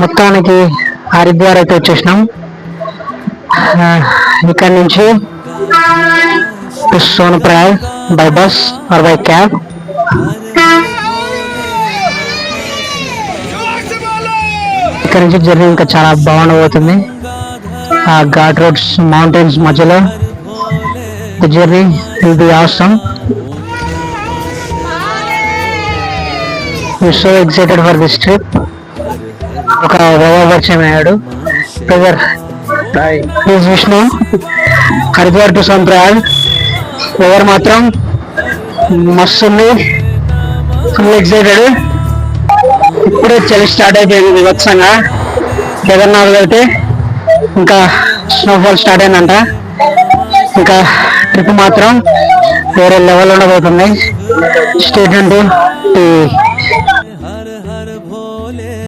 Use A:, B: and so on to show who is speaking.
A: మొత్తానికి హరిద్వార్ అయితే వచ్చేసినాం. ఇక్కడ నుంచి Sonprayag by bus or by cab. ఇక్కడ నుంచి జర్నీ ఇంకా చాలా బాగుండబోతుంది. ఆ ఘాట్ రోడ్స్, మౌంటైన్స్ మధ్యలో the journey will be awesome. We so excited for this trip. ఒక పరిచయం అయ్యాడు. Brother please Vishnu, Haridwar to Sonprayag. ఎవరు మాత్రం మస్తు ఉంది, ఫుల్ ఎక్సైటెడ్. ఇప్పుడే చలి స్టార్ట్ అయిపోయింది వివత్సంగా. కేదార్నాథ్ వెళ్తే ఇంకా స్నోఫాల్ స్టార్ట్ అయిందంట. ఇంకా ట్రిప్ మాత్రం వేరే లెవెల్ ఉండబోతుంది. Stay tuned to